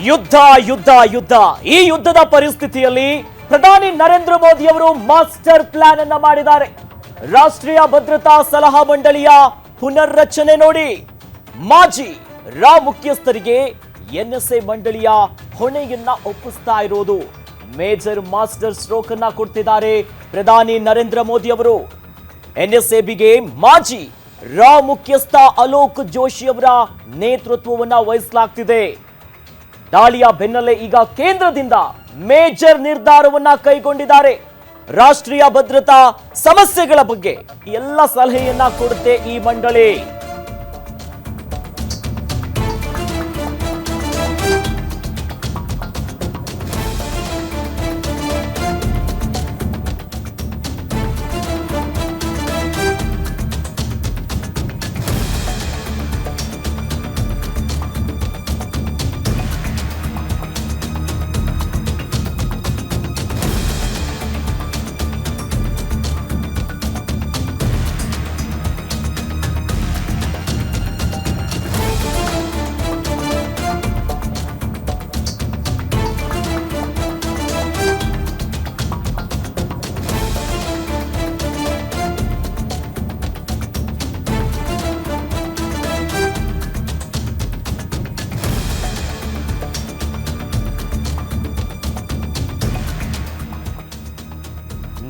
ಯುದ್ಧ ಯುದ್ಧ ಯುದ್ಧ ಈ ಯುದ್ಧದ ಪರಿಸ್ಥಿತಿಯಲ್ಲಿ ಪ್ರಧಾನಿ ನರೇಂದ್ರ ಮೋದಿ ಅವರು ಮಾಸ್ಟರ್ ಪ್ಲಾನ್ ಅನ್ನು ಮಾಡಿದ್ದಾರೆ. ರಾಷ್ಟ್ರೀಯ ಭದ್ರತಾ ಸಲಹಾ ಮಂಡಳಿಯ ಪುನರ್ರಚನೆ ನೋಡಿ. ಮಾಜಿ ರಾ ಮುಖ್ಯಸ್ಥರಿಗೆ ಎನ್ಎಸ್ಎ ಮಂಡಳಿಯ ಹೊಣೆಯನ್ನ ಒಪ್ಪಿಸ್ತಾ ಇರೋದು. ಮೇಜರ್ ಮಾಸ್ಟರ್ ಸ್ಟ್ರೋಕ್ ಅನ್ನ ಕೊಡ್ತಿದ್ದಾರೆ ಪ್ರಧಾನಿ ನರೇಂದ್ರ ಮೋದಿ ಅವರು. ಎನ್ಎಸ್ಎಬಿಗೆ ಮಾಜಿ ರಾ ಮುಖ್ಯಸ್ಥ ಅಲೋಕ್ ಜೋಶಿ ಅವರ ನೇತೃತ್ವವನ್ನ ವಹಿಸಲಾಗ್ತಿದೆ. ದಾಳಿಯ ಬೆನ್ನಲ್ಲೇ ಈಗ ಕೇಂದ್ರದಿಂದ ಮೇಜರ್ ನಿರ್ಧಾರವನ್ನ ಕೈಗೊಂಡಿದ್ದಾರೆ. ರಾಷ್ಟ್ರೀಯ ಭದ್ರತಾ ಸಮಸ್ಯೆಗಳ ಬಗ್ಗೆ ಎಲ್ಲ ಸಲಹೆಯನ್ನ ಕೊಡುತ್ತೆ ಈ ಮಂಡಳಿ.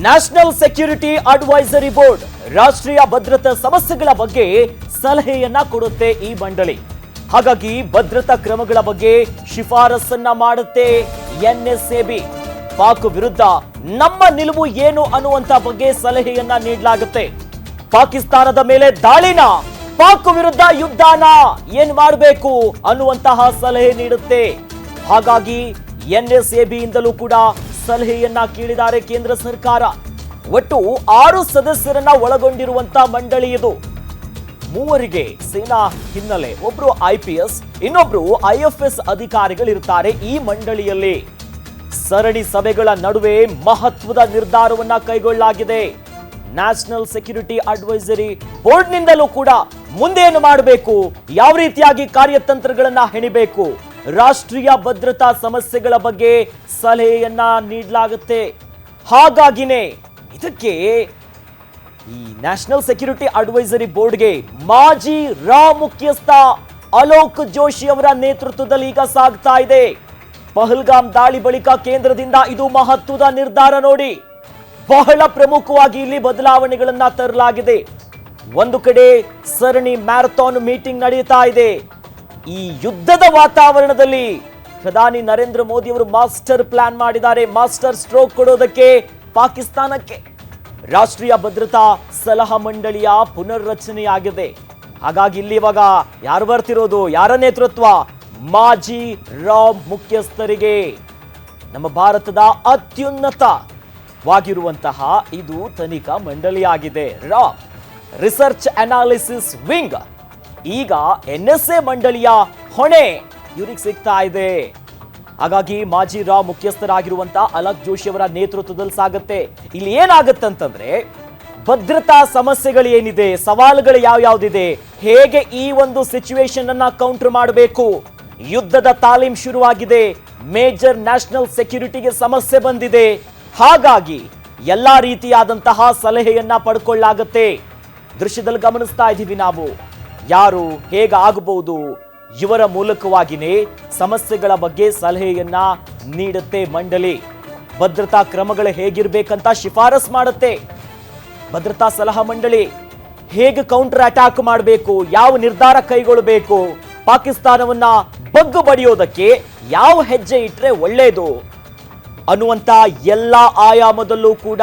ನ್ಯಾಷನಲ್ ಸೆಕ್ಯೂರಿಟಿ ಅಡ್ವೈಸರಿ ಬೋರ್ಡ್ ರಾಷ್ಟ್ರೀಯ ಭದ್ರತಾ ಸಮಸ್ಯೆಗಳ ಬಗ್ಗೆ ಸಲಹೆಯನ್ನ ಕೊಡುತ್ತೆ ಈ ಮಂಡಳಿ. ಹಾಗಾಗಿ ಭದ್ರತಾ ಕ್ರಮಗಳ ಬಗ್ಗೆ ಶಿಫಾರಸನ್ನ ಮಾಡುತ್ತೆ ಎನ್ಎಸ್ಎಬಿ. ಪಾಕ್ ವಿರುದ್ಧ ನಮ್ಮ ನಿಲುವು ಏನು ಅನ್ನುವಂತ ಬಗ್ಗೆ ಸಲಹೆಯನ್ನ ನೀಡಲಾಗುತ್ತೆ. ಪಾಕಿಸ್ತಾನದ ಮೇಲೆ ದಾಳಿನ, ಪಾಕ್ ವಿರುದ್ಧ ಯುದ್ಧನ ಏನ್ ಮಾಡಬೇಕು ಅನ್ನುವಂತಹ ಸಲಹೆ ನೀಡುತ್ತೆ. ಹಾಗಾಗಿ ಎನ್ಎಸ್ಎಬಿ ಇಂದಲೂ ಕೂಡ ಸಲಹೆಯನ್ನ ಕೇಳಿದ್ದಾರೆ ಕೇಂದ್ರ ಸರ್ಕಾರ. ಒಟ್ಟು 6 ಸದಸ್ಯರನ್ನ ಒಳಗೊಂಡಿರುವಂತಹ ಮಂಡಳಿ ಇದು. 3 ಸೇನಾ ಹಿನ್ನೆಲೆ, ಒಬ್ರು IPS, ಇನ್ನೊಬ್ರು IFS ಅಧಿಕಾರಿಗಳಿರ್ತಾರೆ ಈ ಮಂಡಳಿಯಲ್ಲಿ. ಸರಣಿ ಸಭೆಗಳ ನಡುವೆ ಮಹತ್ವದ ನಿರ್ಧಾರವನ್ನ ಕೈಗೊಳ್ಳಲಾಗಿದೆ. ನ್ಯಾಷನಲ್ ಸೆಕ್ಯೂರಿಟಿ ಅಡ್ವೈಸರಿ ಬೋರ್ಡ್ನಿಂದಲೂ ಕೂಡ ಮುಂದೇನು ಮಾಡಬೇಕು, ಯಾವ ರೀತಿಯಾಗಿ ಕಾರ್ಯತಂತ್ರಗಳನ್ನ ಹೆಣಿಬೇಕು, ರಾಷ್ಟ್ರೀಯ ಭದ್ರತಾ ಸಮಸ್ಯೆಗಳ ಬಗ್ಗೆ ಸಲಹೆಯನ್ನ ನೀಡಲಾಗುತ್ತೆ. ಹಾಗಾಗಿನೇ ಇದಕ್ಕೆ ಈ ನ್ಯಾಷನಲ್ ಸೆಕ್ಯೂರಿಟಿ ಅಡ್ವೈಸರಿ ಬೋರ್ಡ್ಗೆ ಮಾಜಿ ರಾ ಮುಖ್ಯಸ್ಥ ಅಲೋಕ್ ಜೋಶಿ ಅವರ ನೇತೃತ್ವದಲ್ಲಿ ಈಗ ಸಾಗ್ತಾ ಇದೆ. ಪಹಲ್ಗಾಮ್ ದಾಳಿ ಬಳಿಕ ಕೇಂದ್ರದಿಂದ ಇದು ಮಹತ್ವದ ನಿರ್ಧಾರ ನೋಡಿ. ಬಹಳ ಪ್ರಮುಖವಾಗಿ ಇಲ್ಲಿ ಬದಲಾವಣೆಗಳನ್ನ ತರಲಾಗಿದೆ. ಒಂದು ಕಡೆ ಸರಣಿ ಮ್ಯಾರಥಾನ್ ಮೀಟಿಂಗ್ ನಡೆಯುತ್ತಾ ಇದೆ. ಈ ಯುದ್ಧದ ವಾತಾವರಣದಲ್ಲಿ ಪ್ರಧಾನಿ ನರೇಂದ್ರ ಮೋದಿ ಅವರು ಮಾಸ್ಟರ್ ಪ್ಲಾನ್ ಮಾಡಿದ್ದಾರೆ. ಮಾಸ್ಟರ್ ಸ್ಟ್ರೋಕ್ ಕೊಡೋದಕ್ಕೆ ಪಾಕಿಸ್ತಾನಕ್ಕೆ ರಾಷ್ಟ್ರೀಯ ಭದ್ರತಾ ಸಲಹಾ ಮಂಡಳಿಯ ಪುನರ್ರಚನೆಯಾಗಿದೆ. ಹಾಗಾಗಿ ಇಲ್ಲಿ ಇವಾಗ ಯಾರು ಬರ್ತಿರೋದು, ಯಾರ ನೇತೃತ್ವ? ಮಾಜಿ ರಾ ಮುಖ್ಯಸ್ಥರಿಗೆ. ನಮ್ಮ ಭಾರತದ ಅತ್ಯುನ್ನತವಾಗಿರುವಂತಹ ಇದು ತನಿಖಾ ಮಂಡಳಿಯಾಗಿದೆ. ರಾ ರಿಸರ್ಚ್ ಅನಾಲಿಸಿಸ್ ವಿಂಗ್. ಈಗ ಎನ್ಎಸ್ಎ ಮಂಡಳಿಯ ಹೊಣೆ ಇವರಿಗೆ ಸಿಗ್ತಾ ಇದೆ. ಹಾಗಾಗಿ ಮಾಜಿ ರಾ ಮುಖ್ಯಸ್ಥರಾಗಿರುವಂತಹ ಅಲೋಕ್ ಜೋಶಿ ಅವರ ನೇತೃತ್ವದಲ್ಲಿ ಸಾಗುತ್ತೆ. ಇಲ್ಲಿ ಏನಾಗುತ್ತಂತಂದ್ರೆ ಭದ್ರತಾ ಸಮಸ್ಯೆಗಳು ಏನಿದೆ, ಸವಾಲುಗಳು ಯಾವ್ಯಾವ್ದಿದೆ, ಹೇಗೆ ಈ ಒಂದು ಸಿಚುವೇಶನ್ ಅನ್ನ ಕೌಂಟರ್ ಮಾಡಬೇಕು. ಯುದ್ಧದ ತಾಲೀಮ್ ಶುರುವಾಗಿದೆ. ಮೇಜರ್ ನ್ಯಾಷನಲ್ ಸೆಕ್ಯೂರಿಟಿಗೆ ಸಮಸ್ಯೆ ಬಂದಿದೆ. ಹಾಗಾಗಿ ಎಲ್ಲಾ ರೀತಿಯಾದಂತಹ ಸಲಹೆಯನ್ನ ಪಡ್ಕೊಳ್ಳಾಗುತ್ತೆ. ದೃಶ್ಯದಲ್ಲಿ ಗಮನಿಸ್ತಾ ಇದ್ದೀವಿ ನಾವು, ಯಾರು ಹೇಗೆ ಆಗಬಹುದು, ಇವರ ಮೂಲಕವಾಗಿಯೇ ಸಮಸ್ಯೆಗಳ ಬಗ್ಗೆ ಸಲಹೆಯನ್ನ ನೀಡುತ್ತೆ ಮಂಡಳಿ. ಭದ್ರತಾ ಕ್ರಮಗಳು ಹೇಗಿರ್ಬೇಕಂತ ಶಿಫಾರಸ್ ಮಾಡುತ್ತೆ. ಭದ್ರತಾ ಸಲಹಾ ಮಂಡಳಿ ಹೇಗೆ ಕೌಂಟರ್ ಅಟ್ಯಾಕ್ ಮಾಡಬೇಕು, ಯಾವ ನಿರ್ಧಾರ ಕೈಗೊಳ್ಳಬೇಕು, ಪಾಕಿಸ್ತಾನವನ್ನ ಬಗ್ಗು ಬಡಿಯೋದಕ್ಕೆ ಯಾವ ಹೆಜ್ಜೆ ಇಟ್ರೆ ಒಳ್ಳೆಯದು ಅನ್ನುವಂತ ಎಲ್ಲ ಆಯಾಮದಲ್ಲೂ ಕೂಡ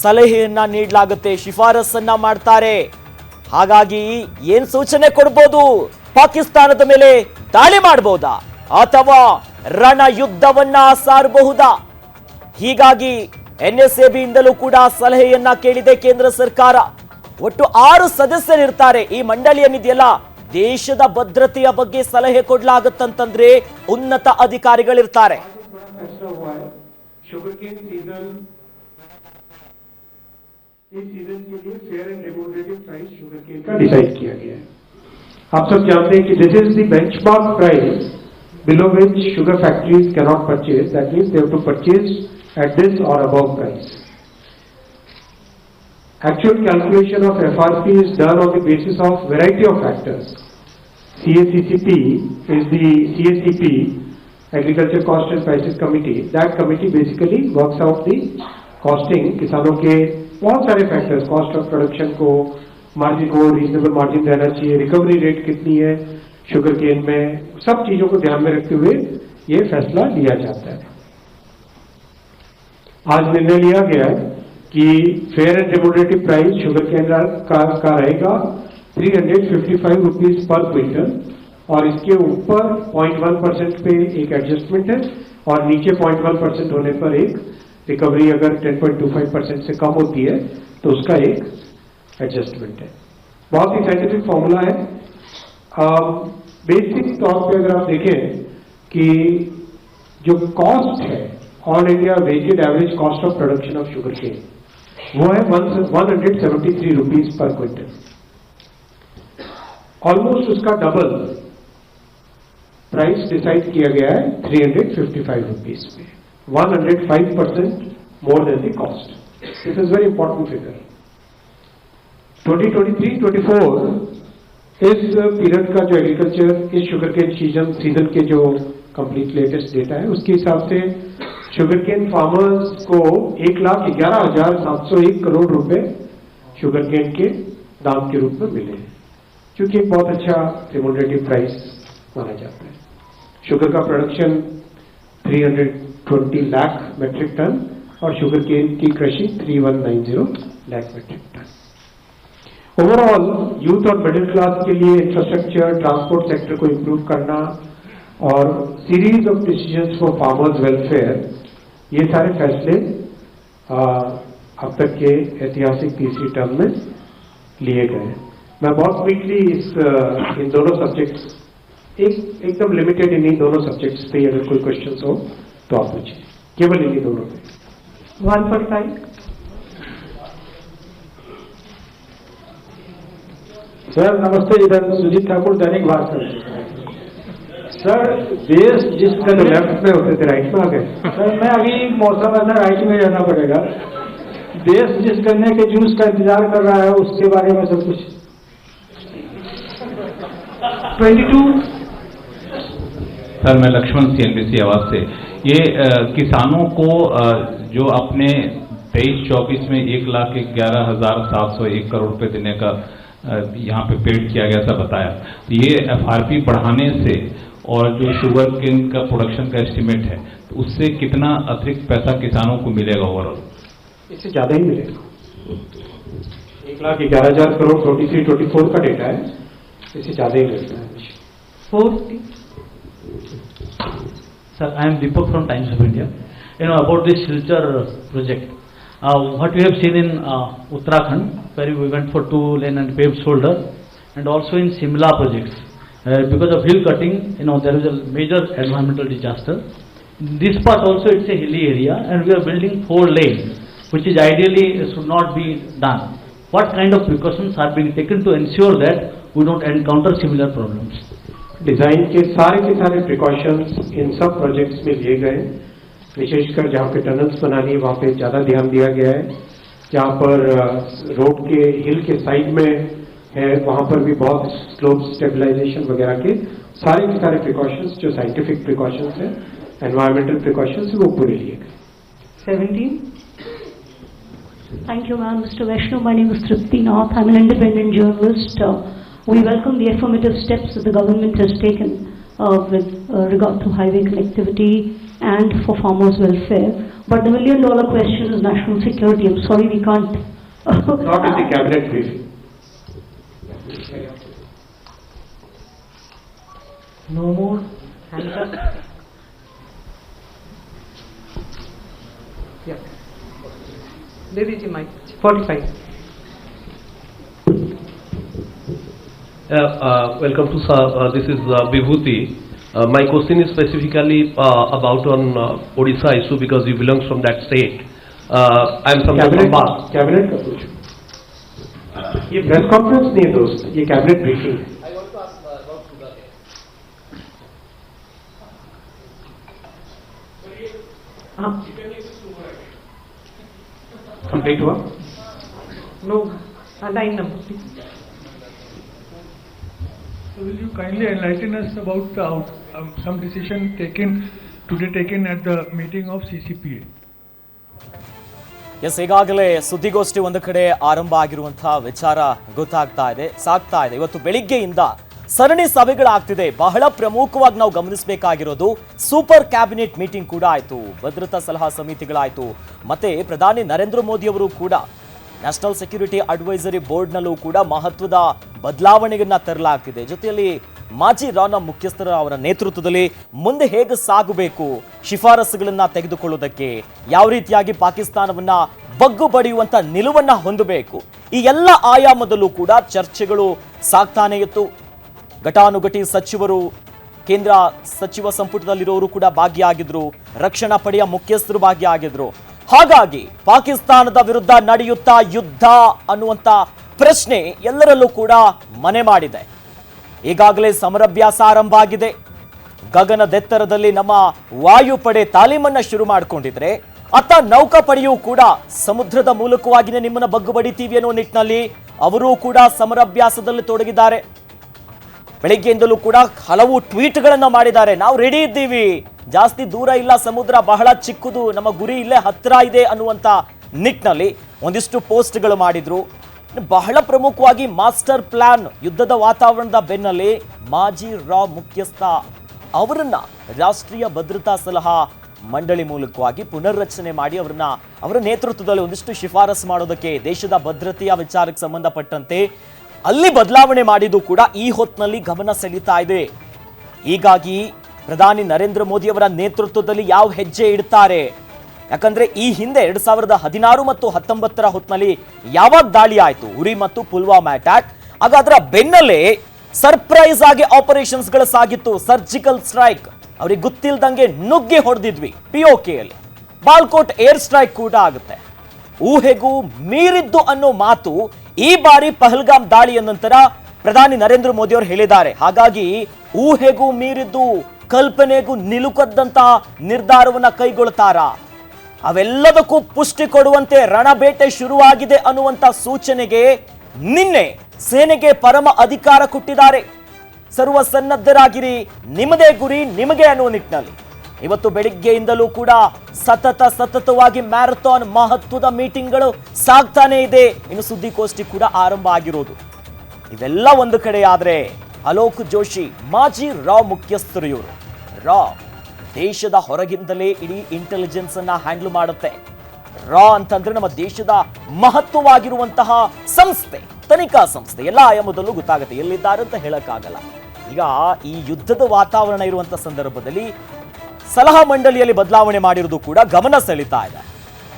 ಸಲಹೆಯನ್ನ ನೀಡಲಾಗುತ್ತೆ, ಶಿಫಾರಸನ್ನ ಮಾಡ್ತಾರೆ. ಹಾಗಾಗಿ ಏನ್ ಸೂಚನೆ ಕೊಡಬಹುದು? ಪಾಕಿಸ್ತಾನದ ಮೇಲೆ ದಾಳಿ ಮಾಡಬಹುದಾ ಅಥವಾ ರಣ ಯುದ್ಧವನ್ನ ಸಾರಬಹುದಾ? ಹೀಗಾಗಿ ಎನ್ಎಸ್ಎಬಿ ಇಂದಲೂ ಕೂಡ ಸಲಹೆಯನ್ನ ಕೇಳಿದೆ ಕೇಂದ್ರ ಸರ್ಕಾರ. ಒಟ್ಟು 6 ಸದಸ್ಯರಿರ್ತಾರೆ ಈ ಮಂಡಳಿ ಏನಿದೆಯಲ್ಲ. ದೇಶದ ಭದ್ರತೆಯ ಬಗ್ಗೆ ಸಲಹೆ ಕೊಡ್ಲಾಗುತ್ತಂತಂದ್ರೆ ಉನ್ನತ ಅಧಿಕಾರಿಗಳಿರ್ತಾರೆ. इस सीजन के लिए fair and democratic price sugar cane का डिसाइड किया गया है। आप सब जानते हैं कि this is the benchmark price below which sugar factories cannot purchase. That means they have to purchase at this or above price. Actual calculation of FRP is done on the basis of variety of factors. CACCP is the CACP, Agriculture Cost and Prices Committee. That committee basically works out the costing, किसानों के बहुत सारे factors, cost of production को, margin को, reasonable margin रहना चाहिए, recovery rate कितनी है, sugar cane में, सब चीजों को ध्यान में रखते हुए ये फैसला लिया जाता है। आज निर्णय लिया गया है कि fair and remunerative price sugar cane का रहेगा 355 रुपीज पर क्विंटल और इसके ऊपर 0.1% पे एक एडजस्टमेंट है और नीचे 0.1% होने पर एक रिकवरी अगर 10.25% से कम होती है तो उसका एक एडजस्टमेंट है। बहुत ही साइंटिफिक फॉर्मूला है। बेसिक तौर पे अगर आप देखें कि जो कॉस्ट है all India weighted average cost of production of sugar cane वो है 173 रुपीज पर क्विंटल। ऑलमोस्ट उसका डबल प्राइस डिसाइड किया गया है 355 रुपीज पे, 105% more than the cost. This is very important figure. 2023-24 इस पीरियड का जो एग्रीकल्चर इस शुगर केन सीजन के जो कंप्लीट लेटेस्ट डेटा है उसके हिसाब से शुगर केन फार्मर्स को 1,11,701 करोड़ रुपए शुगर केन के दाम के रूप में मिले हैं, क्योंकि एक बहुत अच्छा रेम्यूनरेटिव प्राइस माना जाता है। शुगर का प्रोडक्शन 320 लाख मेट्रिक टन और शुगर केन की crushing 3190 lakh metric ton. Overall youth और मिडिल क्लास के लिए इंफ्रास्ट्रक्चर, ट्रांसपोर्ट सेक्टर को इंप्रूव करना और series of decisions for farmers welfare, ये सारे फैसले अब तक के ऐतिहासिक तीसरी टर्म में लिए गए हैं। मैं बहुत क्विकली इन दोनों सब्जेक्ट्स एकदम लिमिटेड इन दोनों सब्जेक्ट्स पे अगर कोई क्वेश्चंस हो तो आप पूछिए, केवल इन्हीं दोनों पे। 145 सर नमस्ते, इधर सुजीत ठाकुर, दैनिक भास्कर। सर देश जिस लेफ्ट में होते थे राइट में आ गए। सर मैं अभी मौसम ऐसा राइट में रहना पड़ेगा। देश जिस गन्ने के जूस का इंतजार कर रहा है उसके बारे में सब कुछ 22। सर मैं लक्ष्मण CNBC आवाज से। ये किसानों को जो अपने 23-24 में 1,11,701 करोड़ रुपए देने का यहाँ पे पेड किया गया था बताया, ये FRP बढ़ाने से और जो शुगर केन का प्रोडक्शन का एस्टिमेट है तो उससे कितना अतिरिक्त पैसा किसानों को मिलेगा ओवरऑल? इससे ज्यादा ही मिलेगा। 1,11,000 करोड़ 23-24 का डेटा है, इससे ज्यादा ही मिलता है। 40 Sir, I am Deepak from Times of India. About this Silchar project, what we have seen in Uttarakhand, where we went for 2-lane and paved shoulder, and also in Shimla projects, because of hill cutting, there is a major environmental disaster. This part also it's a hilly area, and we are building 4 lanes, which is ideally should not be done. What kind of precautions are being taken to ensure that we don't encounter similar problems? Design के सारे precautions इन सब projects में लिए गए, विशेषकर जहाँ पे tunnels बनानी है वहाँ पे ज्यादा ध्यान दिया गया है। जहाँ पर रोड के हिल के साइड में है वहाँ पर भी बहुत स्लोप स्टेबलाइजेशन वगैरह के सारे प्रिकॉशंस जो साइंटिफिक प्रिकॉशंस है, एनवायरमेंटल प्रिकॉशंस वो पूरे लिए गए। 17. Thank you, ma'am. Mr. Vaishnav, my name is Tripti Nath. I'm an independent journalist. We welcome the affirmative steps that the government has taken with regard to highway connectivity and for farmers' welfare. But the million-dollar question is national security. I'm sorry we can't. Not in the cabinet briefing. No more hands up. Yeah. दे दीजिए mic. 45। Welcome to this is Vibhuti. My question is specifically about on Odisha issue because you belong from that state. I am from Dhambal. Cabinet का पूछो। ये press conference नहीं है दोस्त, ये cabinet briefing है। Complete हुआ? No, line number. So will you kindly enlighten us about some decision taken at the meeting of CCPA? Yes, ಈಗಾಗಲೇ ಸುದ್ದಿಗೋಷ್ಠಿ ಒಂದು ಕಡೆ ಆರಂಭ ಆಗಿರುವಂತಹ ವಿಚಾರ ಗೊತ್ತಾಗ್ತಾ ಇದೆ, ಸಾಗ್ತಾ ಇದೆ. ಇವತ್ತು ಬೆಳಿಗ್ಗೆಯಿಂದ ಸರಣಿ ಸಭೆಗಳಾಗ್ತಿದೆ. ಬಹಳ ಪ್ರಮುಖವಾಗಿ ನಾವು ಗಮನಿಸಬೇಕಾಗಿರೋದು ಸೂಪರ್ ಕ್ಯಾಬಿನೆಟ್ ಮೀಟಿಂಗ್ ಕೂಡ ಆಯಿತು, ಭದ್ರತಾ ಸಲಹಾ ಸಮಿತಿಗಳಾಯಿತು, ಮತ್ತೆ ಪ್ರಧಾನಿ ನರೇಂದ್ರ ಮೋದಿ ಅವರು ಕೂಡ ನ್ಯಾಷನಲ್ ಸೆಕ್ಯೂರಿಟಿ ಅಡ್ವೈಸರಿ ಬೋರ್ಡ್ನಲ್ಲೂ ಕೂಡ ಮಹತ್ವದ ಬದಲಾವಣೆಯನ್ನ ತರಲಾಗ್ತಿದೆ. ಜೊತೆಯಲ್ಲಿ ಮಾಜಿ ರಾನ ಮುಖ್ಯಸ್ಥರ ಅವರ ನೇತೃತ್ವದಲ್ಲಿ ಮುಂದೆ ಹೇಗೆ ಸಾಗಬೇಕು, ಶಿಫಾರಸುಗಳನ್ನ ತೆಗೆದುಕೊಳ್ಳುವುದಕ್ಕೆ ಯಾವ ರೀತಿಯಾಗಿ ಪಾಕಿಸ್ತಾನವನ್ನ ಬಗ್ಗು ಬಡಿಯುವಂತ ನಿಲುವನ್ನ ಹೊಂದಬೇಕು, ಈ ಎಲ್ಲ ಆಯಾಮದಲ್ಲೂ ಕೂಡ ಚರ್ಚೆಗಳು ಸಾಗ್ತಾನೆ ಇತ್ತು. ಘಟಾನುಘಟಿ ಸಚಿವರು, ಕೇಂದ್ರ ಸಚಿವ ಸಂಪುಟದಲ್ಲಿರೋರು ಕೂಡ ಭಾಗಿಯಾಗಿದ್ರು, ರಕ್ಷಣಾ ಪಡೆಯ ಮುಖ್ಯಸ್ಥರು ಭಾಗಿಯಾಗಿದ್ರು. ಹಾಗಾಗಿ ಪಾಕಿಸ್ತಾನದ ವಿರುದ್ಧ ನಡೆಯುತ್ತಾ ಯುದ್ಧ ಅನ್ನುವಂತ ಪ್ರಶ್ನೆ ಎಲ್ಲರಲ್ಲೂ ಕೂಡ ಮನೆ ಮಾಡಿದೆ. ಈಗಾಗಲೇ ಸಮರಾಭ್ಯಾಸ ಆರಂಭ ಆಗಿದೆ. ಗಗನದೆತ್ತರದಲ್ಲಿ ನಮ್ಮ ವಾಯುಪಡೆ ತಾಲೀಮನ್ನ ಶುರು ಮಾಡಿಕೊಂಡಿದ್ರೆ, ಅತ್ತ ನೌಕಾಪಡೆಯೂ ಕೂಡ ಸಮುದ್ರದ ಮೂಲಕವಾಗಿಯೇ ನಿಮ್ಮನ್ನ ಬಗ್ಗು ಬಡಿತೀವಿ ಅನ್ನೋ ನಿಟ್ಟಿನಲ್ಲಿ ಅವರೂ ಕೂಡ ಸಮರಾಭ್ಯಾಸದಲ್ಲಿ ತೊಡಗಿದ್ದಾರೆ. ಬೆಳಗ್ಗೆಯಿಂದಲೂ ಕೂಡ ಹಲವು ಟ್ವೀಟ್ಗಳನ್ನ ಮಾಡಿದ್ದಾರೆ. ನಾವು ರೆಡಿ ಇದ್ದೀವಿ, ಜಾಸ್ತಿ ದೂರ ಇಲ್ಲ, ಸಮುದ್ರ ಬಹಳ ಚಿಕ್ಕದು, ನಮ್ಮ ಗುರಿ ಇಲ್ಲೇ ಹತ್ರ ಇದೆ ಅನ್ನುವಂತ ನಿಟ್ಟಿನಲ್ಲಿ ಒಂದಿಷ್ಟು ಪೋಸ್ಟ್ಗಳು ಮಾಡಿದ್ರು. ಬಹಳ ಪ್ರಮುಖವಾಗಿ ಮಾಸ್ಟರ್ ಪ್ಲಾನ್, ಯುದ್ಧದ ವಾತಾವರಣದ ಬೆನ್ನಲ್ಲೇ ಮಾಜಿ ರಾ ಮುಖ್ಯಸ್ಥ ಅವರನ್ನ ರಾಷ್ಟ್ರೀಯ ಭದ್ರತಾ ಸಲಹಾ ಮಂಡಳಿ ಮೂಲಕವಾಗಿ ಪುನರ್ರಚನೆ ಮಾಡಿ ಅವರ ನೇತೃತ್ವದಲ್ಲಿ ಒಂದಿಷ್ಟು ಶಿಫಾರಸು ಮಾಡೋದಕ್ಕೆ, ದೇಶದ ಭದ್ರತೆಯ ವಿಚಾರಕ್ಕೆ ಸಂಬಂಧಪಟ್ಟಂತೆ ಅಲ್ಲಿ ಬದಲಾವಣೆ ಮಾಡಿದ್ದು ಕೂಡ ಈ ಹೊತ್ತಿನಲ್ಲಿ ಗಮನ ಸೆಳೀತಾ ಇದೆ. ಹೀಗಾಗಿ ಪ್ರಧಾನಿ ನರೇಂದ್ರ ಮೋದಿ ಅವರ ನೇತೃತ್ವದಲ್ಲಿ ಯಾವ ಹೆಜ್ಜೆ ಇಡ್ತಾರೆ, ಯಾಕಂದ್ರೆ ಈ ಹಿಂದೆ 2016 ಮತ್ತು 19 ಹೊತ್ತಿನಲ್ಲಿ ಯಾವಾಗ ದಾಳಿ ಆಯ್ತು, ಉರಿ ಮತ್ತು ಪುಲ್ವಾಮಾ ಅಟ್ಯಾಕ್, ಆಗ ಅದರ ಬೆನ್ನಲ್ಲೇ ಸರ್ಪ್ರೈಸ್ ಆಗಿ ಆಪರೇಷನ್ಸ್ ಗಳು ಸಾಗಿತ್ತು. ಸರ್ಜಿಕಲ್ ಸ್ಟ್ರೈಕ್, ಅವ್ರಿಗೆ ಗೊತ್ತಿಲ್ದಂಗೆ ನುಗ್ಗಿ ಹೊಡೆದಿದ್ವಿ. POKಯಲ್ಲಿ ಬಾಲ್ಕೋಟ್ ಏರ್ ಸ್ಟ್ರೈಕ್ ಕೂಡ ಆಗುತ್ತೆ. ಊಹೆಗೂ ಮೀರಿದ್ದು ಅನ್ನೋ ಮಾತು ಈ ಬಾರಿ ಪಹಲ್ಗಾಮ್ ದಾಳಿಯ ನಂತರ ಪ್ರಧಾನಿ ನರೇಂದ್ರ ಮೋದಿ ಅವರು ಹೇಳಿದ್ದಾರೆ. ಹಾಗಾಗಿ ಊಹೆಗೂ ಮೀರಿದ್ದು, ಕಲ್ಪನೆಗೂ ನಿಲುಕದ್ದಂತಹ ನಿರ್ಧಾರವನ್ನ ಕೈಗೊಳ್ತಾರ, ಅವೆಲ್ಲದಕ್ಕೂ ಪುಷ್ಟಿ ಕೊಡುವಂತೆ ರಣಬೇಟೆ ಶುರುವಾಗಿದೆ ಅನ್ನುವಂತ ಸೂಚನೆಗೆ ನಿನ್ನೆ ಸೇನೆಗೆ ಪರಮ ಅಧಿಕಾರ ಕೊಟ್ಟಿದ್ದಾರೆ. ಸರ್ವಸನ್ನದ್ಧರಾಗಿರಿ, ನಿಮ್ಮದೇ ಗುರಿ ನಿಮಗೆ ಅನ್ನುವ ನಿಟ್ಟಿನಲ್ಲಿ ಇವತ್ತು ಬೆಳಿಗ್ಗೆಯಿಂದಲೂ ಕೂಡ ಸತತವಾಗಿ ಮ್ಯಾರಥಾನ್ ಮಹತ್ವದ ಮೀಟಿಂಗ್ಗಳು ಸಾಗ್ತಾನೆ ಇದೆ. ಇನ್ನು ಸುದ್ದಿಗೋಷ್ಠಿ ಕೂಡ ಆರಂಭ ಆಗಿರೋದು. ಇವೆಲ್ಲ ಒಂದು ಕಡೆ ಆದ್ರೆ ಅಲೋಕ್ ಜೋಶಿ ಮಾಜಿ ರಾ ಮುಖ್ಯಸ್ಥರು, ಇವರು ರಾ ದೇಶದ ಹೊರಗಿಂದಲೇ ಇಡೀ ಇಂಟೆಲಿಜೆನ್ಸ್ ಅನ್ನ ಹ್ಯಾಂಡಲ್ ಮಾಡುತ್ತೆ. ರಾ ಅಂತಂದ್ರೆ ನಮ್ಮ ದೇಶದ ಮಹತ್ವವಾಗಿರುವಂತಹ ಸಂಸ್ಥೆ, ತನಿಖಾ ಸಂಸ್ಥೆ. ಎಲ್ಲ ಆಯಾಮದಲ್ಲೂ ಗೊತ್ತಾಗುತ್ತೆ ಎಲ್ಲಿದ್ದಾರೆ ಅಂತ ಹೇಳಕ್ಕಾಗಲ್ಲ. ಈಗ ಈ ಯುದ್ಧದ ವಾತಾವರಣ ಇರುವಂತ ಸಂದರ್ಭದಲ್ಲಿ ಸಲಹಾ ಮಂಡಳಿಯಲ್ಲಿ ಬದಲಾವಣೆ ಮಾಡಿರೋದು ಕೂಡ ಗಮನ ಸೆಳೀತಾ ಇದೆ.